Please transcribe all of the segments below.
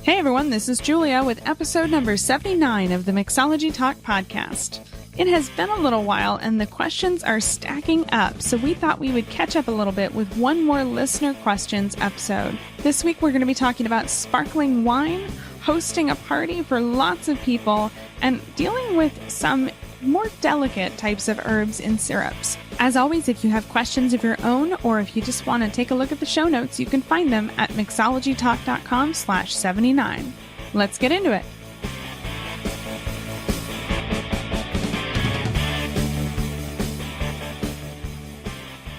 Hey everyone, this is Julia with episode number 79 of the Mixology Talk podcast. It has been a little while and the questions are stacking up, so we thought we would catch up a little bit with one more listener questions episode. This week we're going to be talking about sparkling wine, hosting a party for lots of people, and dealing with some more delicate types of herbs and syrups. As always, if you have questions of your own, or if you just want to take a look at the show notes, you can find them at mixologytalk.com/79. Let's get into it.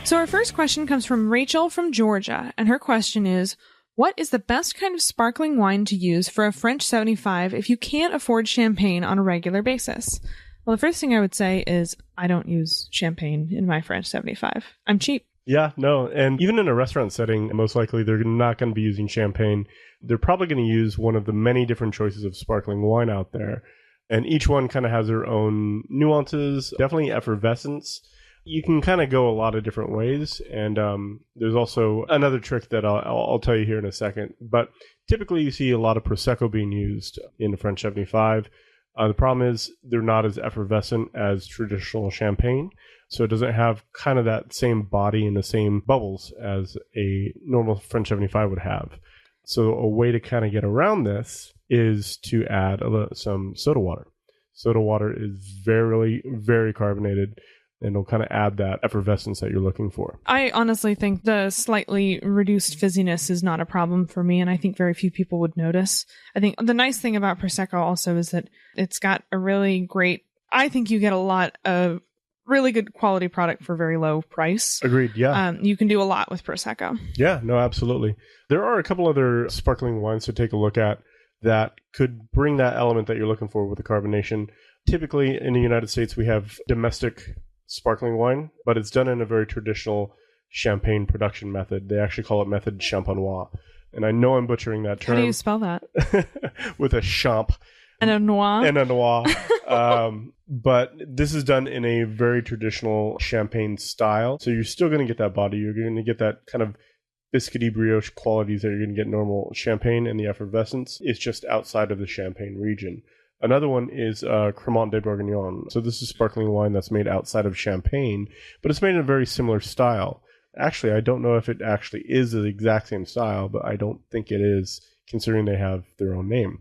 So our first question comes from Rachel from Georgia, and her question is, what is the best kind of sparkling wine to use for a French 75 if you can't afford champagne on a regular basis? Well, the first thing I would say is I don't use champagne in my French 75. I'm cheap. Yeah, no. And even in a restaurant setting, most likely they're not going to be using champagne. They're probably going to use one of the many different choices of sparkling wine out there. And each one kind of has their own nuances, definitely effervescence. You can kind of go a lot of different ways. And there's also another trick that I'll tell you here in a second. But typically you see a lot of Prosecco being used in the French 75. The problem is they're not as effervescent as traditional champagne, so it doesn't have kind of that same body and the same bubbles as a normal French 75 would have. So a way to kind of get around this is to add some soda water. Soda water is very, very carbonated, and it'll kind of add that effervescence that you're looking for. I honestly think the slightly reduced fizziness is not a problem for me, and I think very few people would notice. I think the nice thing about Prosecco also is that it's got a really great, I think you get a lot of really good quality product for very low price. Agreed, yeah. You can do a lot with Prosecco. Yeah, no, absolutely. There are a couple other sparkling wines to take a look at that could bring that element that you're looking for with the carbonation. Typically, in the United States, we have domestic sparkling wine, but it's done in a very traditional champagne production method. They actually call it method champenois. And I know I'm butchering that term. How do you spell that? With a champ. And a noir. And a noir. But this is done in a very traditional champagne style. So you're still going to get that body. You're going to get that kind of biscuity brioche qualities that you're going to get in normal champagne, and the effervescence. It's just outside of the Champagne region. Another one is Cremant de Bourguignon. So this is sparkling wine that's made outside of Champagne, but it's made in a very similar style. Actually, I don't know if it actually is the exact same style, but I don't think it is, considering they have their own name.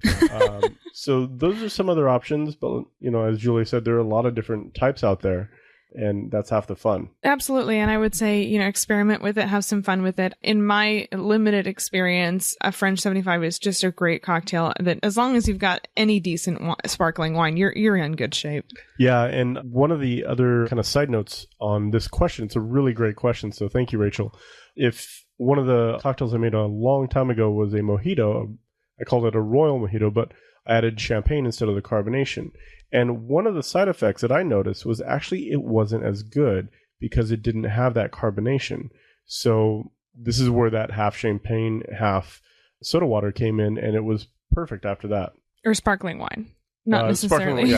So those are some other options, but as Julie said, there are a lot of different types out there. And that's half the fun. Absolutely. And I would say, experiment with it, have some fun with it. In my limited experience, a French 75 is just a great cocktail that as long as you've got any decent sparkling wine, you're in good shape. Yeah. And one of the other kind of side notes on this question, it's a really great question. So thank you, Rachel. If one of the cocktails I made a long time ago was a mojito, I called it a royal mojito, but I added champagne instead of the carbonation. And one of the side effects that I noticed was actually it wasn't as good because it didn't have that carbonation. So this is where that half champagne, half soda water came in, and it was perfect after that. Or sparkling wine. Not necessarily.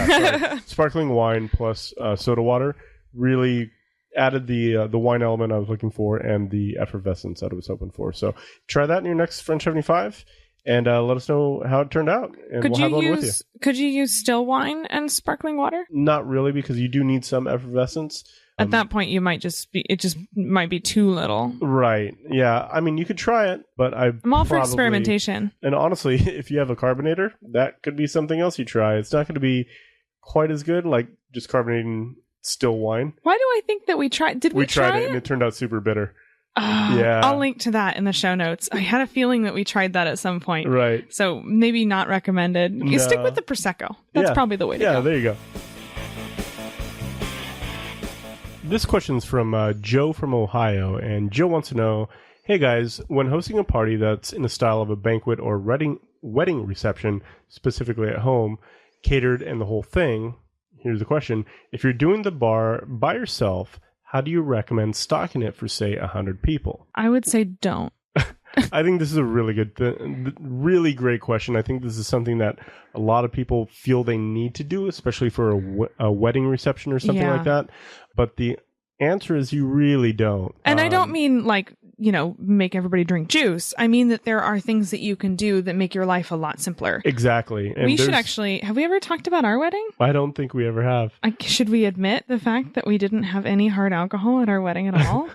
Sparkling wine plus soda water really added the wine element I was looking for and the effervescence that I was hoping for. So try that in your next French 75. And let us know how it turned out, and we'll have one with you. Could you use still wine and sparkling water? Not really, because you do need some effervescence. At that point, you might it might be too little. Right. Yeah. I mean, you could try it, but I'm all for experimentation. And honestly, if you have a carbonator, that could be something else you try. It's not going to be quite as good like just carbonating still wine. Why do I think that we tried? Did we try it? We tried it, and it turned out super bitter. Yeah, I'll link to that in the show notes. I had a feeling that we tried that at some point. Right. So maybe not recommended. You stick with the Prosecco. That's probably the way to go. Yeah, there you go. This question's from Joe from Ohio, and Joe wants to know, hey guys, when hosting a party that's in the style of a banquet or wedding reception, specifically at home, catered and the whole thing, here's the question. If you're doing the bar by yourself, how do you recommend stocking it for, say, 100 people? I would say don't. I think this is a really really great question. I think this is something that a lot of people feel they need to do, especially for a wedding reception or something like that. But the answer is you really don't. And I don't mean like make everybody drink juice. I mean that there are things that you can do that make your life a lot simpler. Exactly. And we should actually, have we ever talked about our wedding? I don't think we ever have. Should we admit the fact that we didn't have any hard alcohol at our wedding at all?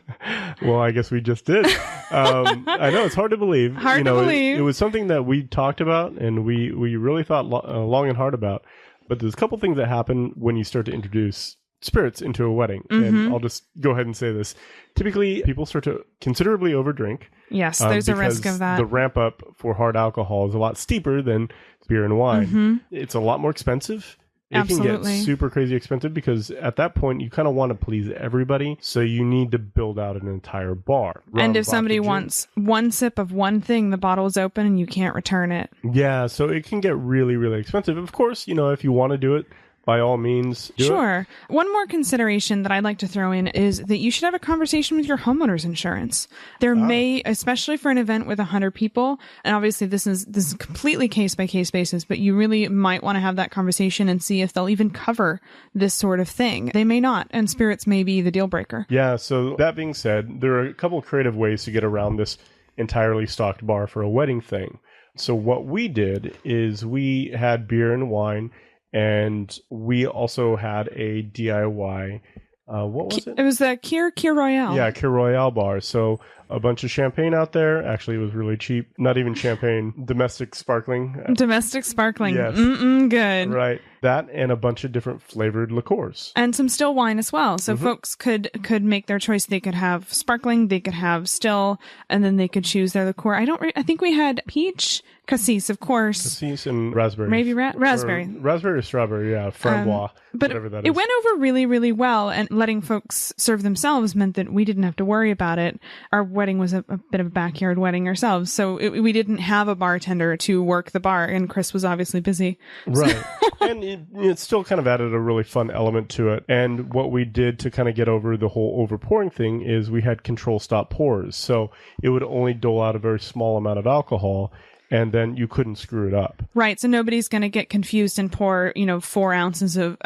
Well, I guess we just did. I know it's hard to believe. Hard to believe. It was something that we talked about and we really thought long and hard about. But there's a couple things that happen when you start to introduce spirits into a wedding. And I'll just go ahead and say this. Typically, people start to considerably overdrink. Yes, there's a risk of that. The ramp up for hard alcohol is a lot steeper than beer and wine. It's a lot more expensive. It can get super crazy expensive because at that point you kind of want to please everybody. So you need to build out an entire bar. And if somebody wants one sip of one thing, the bottle is open and you can't return it. Yeah, so it can get really, really expensive. Of course, if you want to do it, by all means, do it. Sure. One more consideration that I'd like to throw in is that you should have a conversation with your homeowner's insurance. There may, especially for an event with 100 people, and obviously this is completely case by case basis, but you really might want to have that conversation and see if they'll even cover this sort of thing. They may not, and spirits may be the deal breaker. Yeah. So that being said, there are a couple of creative ways to get around this entirely stocked bar for a wedding thing. So what we did is we had beer and wine. And we also had a DIY, what was it? It was the Kir Royale. Yeah, Kir Royale bar. So a bunch of champagne out there. Actually, it was really cheap. Not even champagne, domestic sparkling. Domestic sparkling. Yes. Good. Right. That and a bunch of different flavored liqueurs. And some still wine as well. So folks could make their choice. They could have sparkling, they could have still, and then they could choose their liqueur. I think we had peach, cassis, of course. Cassis and raspberry. Maybe raspberry. Raspberry or strawberry, yeah. Framboise. But whatever that is. It went over really, really well, and letting folks serve themselves meant that we didn't have to worry about it. Our wedding was a bit of a backyard wedding ourselves, so we didn't have a bartender to work the bar, and Chris was obviously busy. Right. And it still kind of added a really fun element to it. And what we did to kind of get over the whole overpouring thing is we had control stop pours. So it would only dole out a very small amount of alcohol, and then you couldn't screw it up. Right. So nobody's going to get confused and pour, 4 ounces of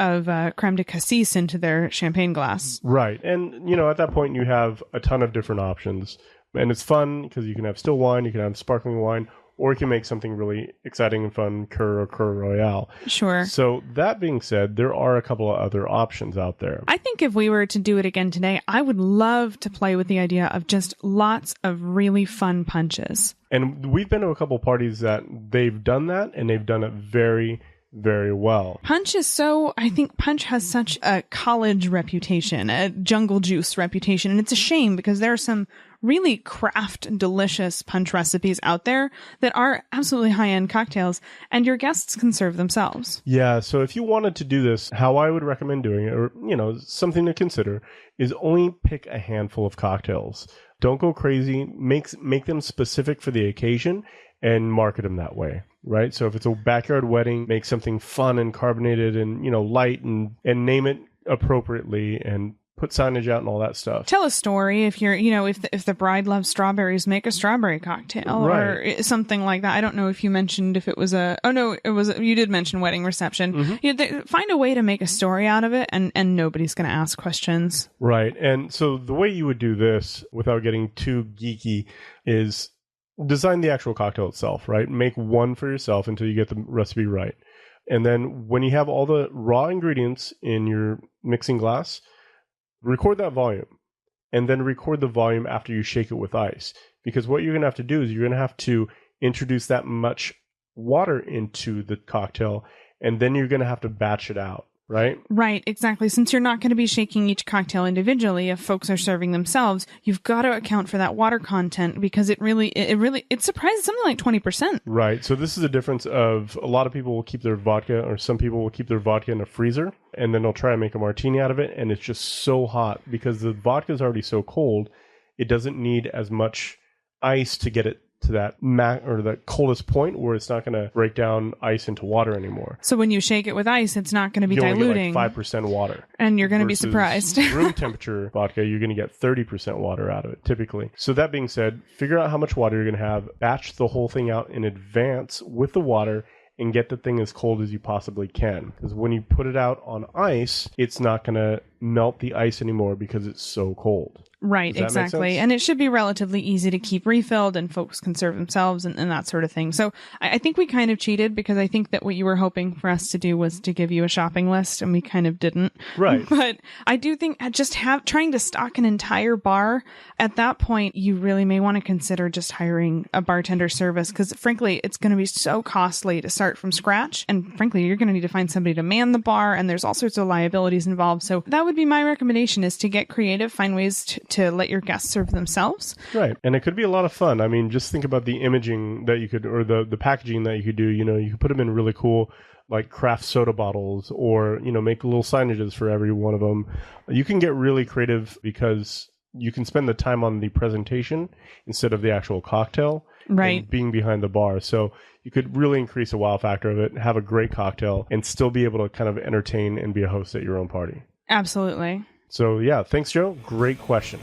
creme de cassis into their champagne glass. Right. And, at that point you have a ton of different options. And it's fun because you can have still wine, you can have sparkling wine, or you can make something really exciting and fun, Kir or Kir Royale. Sure. So that being said, there are a couple of other options out there. I think if we were to do it again today, I would love to play with the idea of just lots of really fun punches. And we've been to a couple parties that they've done that, and they've done it very, very well. I think Punch has such a college reputation, a Jungle Juice reputation, and it's a shame because there are some really craft delicious punch recipes out there that are absolutely high-end cocktails, and your guests can serve themselves. Yeah, so if you wanted to do this, how I would recommend doing it, or something to consider, is only pick a handful of cocktails. Don't go crazy. Make them specific for the occasion and market them that way. Right? So if it's a backyard wedding, make something fun and carbonated and light and name it appropriately and put signage out and all that stuff. Tell a story. If you're, if the bride loves strawberries, make a strawberry cocktail or something like that. I don't know if you mentioned if it was you did mention wedding reception. Find a way to make a story out of it and nobody's going to ask questions. Right. And so the way you would do this without getting too geeky is design the actual cocktail itself, right? Make one for yourself until you get the recipe right. And then when you have all the raw ingredients in your mixing glass, record that volume, and then record the volume after you shake it with ice. Because what you're going to have to do is you're going to have to introduce that much water into the cocktail, and then you're going to have to batch it out, right? Right, exactly. Since you're not going to be shaking each cocktail individually, if folks are serving themselves, you've got to account for that water content because it surprises something like 20%. Right. So this is a difference of a lot of people will keep their vodka, or some people will keep their vodka in a freezer, and then they'll try and make a martini out of it, and it's just so hot because the vodka is already so cold. It doesn't need as much ice to get it to that the coldest point where it's not going to break down ice into water anymore. So when you shake it with ice, it's not going to be diluting. You only get 5% water. And you're going to be surprised. Room temperature vodka, you're going to get 30% water out of it, typically. So that being said, figure out how much water you're going to have, batch the whole thing out in advance with the water, and get the thing as cold as you possibly can. Because when you put it out on ice, it's not going to melt the ice anymore because it's so cold. Right, Does that make exactly. sense? And it should be relatively easy to keep refilled and folks can serve themselves and that sort of thing. So I think we kind of cheated because I think that what you were hoping for us to do was to give you a shopping list and we kind of didn't. Right. But I do think just trying to stock an entire bar, at that point, you really may want to consider just hiring a bartender service because frankly, it's going to be so costly to start from scratch. And frankly, you're going to need to find somebody to man the bar and there's all sorts of liabilities involved. So that would be my recommendation is to get creative, find ways to let your guests serve themselves. Right. And it could be a lot of fun. I mean, just think about the imaging that you could, or the packaging that you could do. You know, you could put them in really cool, like craft soda bottles or, you know, make little signages for every one of them. You can get really creative because you can spend the time on the presentation instead of the actual cocktail. Right. And being behind the bar. So you could really increase the wow factor of it, have a great cocktail, and still be able to kind of entertain and be a host at your own party. Absolutely. So yeah, thanks, Joe. Great question.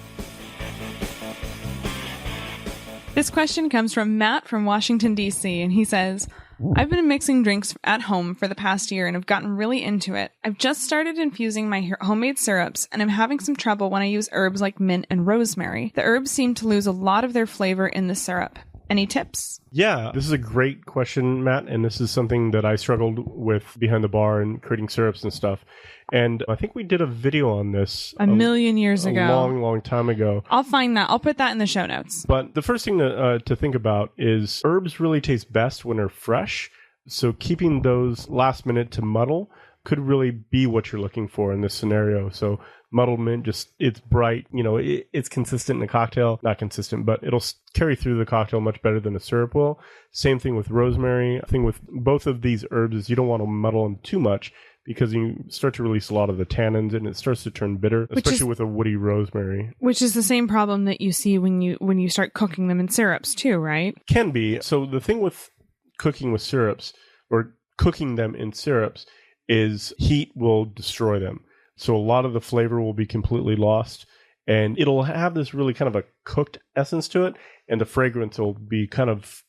This question comes from Matt from Washington, D.C., and he says, I've been mixing drinks at home for the past year and have gotten really into it. I've just started infusing my homemade syrups, and I'm having some trouble when I use herbs like mint and rosemary. The herbs seem to lose a lot of their flavor in the syrup. Any tips? Yeah, this is a great question, Matt, and this is something that I struggled with behind the bar and creating syrups and stuff. And I think we did a video on this a million years ago. A long time ago. I'll find that. I'll put that in the show notes. But the first thing to think about is herbs really taste best when they're fresh. So keeping those last minute to muddle could really be what you're looking for in this scenario. So muddled mint, just it's bright, you know, it's consistent in a cocktail. Not consistent, but it'll carry through the cocktail much better than a syrup will. Same thing with rosemary. The thing with both of these herbs is you don't want to muddle them too much, because you start to release a lot of the tannins and it starts to turn bitter, especially with a woody rosemary. Which is the same problem that you see when you start cooking them in syrups too, right? Can be. So the thing with cooking with syrups or cooking them in syrups is heat will destroy them. So a lot of the flavor will be completely lost and it'll have this really kind of a cooked essence to it and the fragrance will be kind of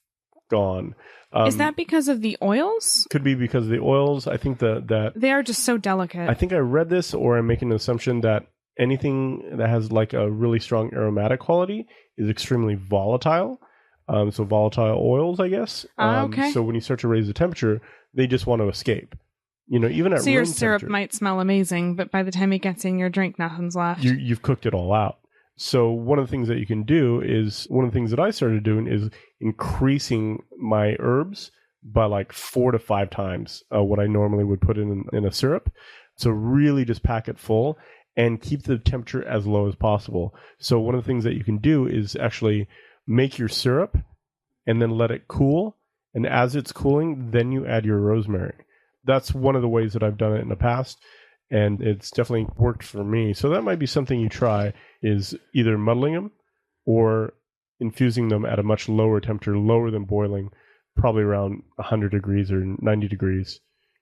gone. Is that because of the oils? Could be because of the oils. I think that they are just so delicate. I think I read this, or I'm making an assumption that anything that has like a really strong aromatic quality is extremely volatile. So volatile oils, I guess. Okay. So when you start to raise the temperature, they just want to escape. You know, even at so your room syrup temperature, might smell amazing, but by the time it gets in your drink, nothing's left. You've cooked it all out. So one of the things that you can do is, one of the things that I started doing is increasing my herbs by like 4 to 5 times what I normally would put in a syrup. So really just pack it full and keep the temperature as low as possible. So one of the things that you can do is actually make your syrup and then let it cool. And as it's cooling, then you add your rosemary. That's one of the ways that I've done it in the past. And it's definitely worked for me. So that might be something you try, is either muddling them or infusing them at a much lower temperature, lower than boiling, probably around 100 degrees or 90 degrees,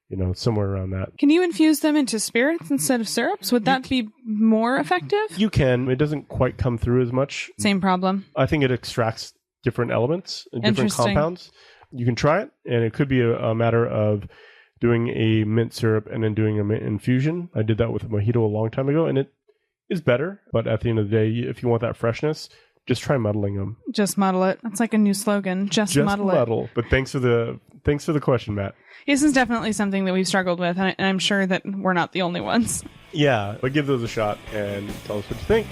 you know, somewhere around that. Can you infuse them into spirits instead of syrups? Would that be more effective? You can. It doesn't quite come through as much. Same problem. I think it extracts different elements, different compounds. You can try it, and it could be a matter of doing a mint syrup and then doing a mint infusion. I did that with a mojito a long time ago, and it is better. But at the end of the day, if you want that freshness, just try muddling them. Just muddle it. That's like a new slogan. Just muddle it. But thanks for the question, Matt. This is definitely something that we've struggled with, and I'm sure that we're not the only ones. Yeah, but give those a shot and tell us what you think.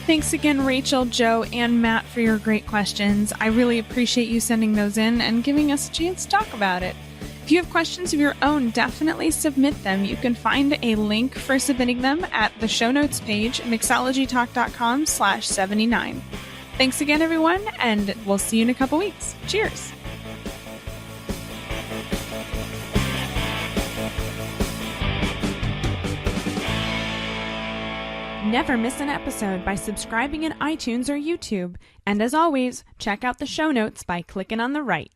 Thanks again, Rachel, Joe, and Matt, for your great questions. I really appreciate you sending those in and giving us a chance to talk about it. If you have questions of your own, definitely submit them. You can find a link for submitting them at the show notes page, mixologytalk.com/79. Thanks again, everyone, and we'll see you in a couple weeks. Cheers. Never miss an episode by subscribing in iTunes or YouTube. And as always, check out the show notes by clicking on the right.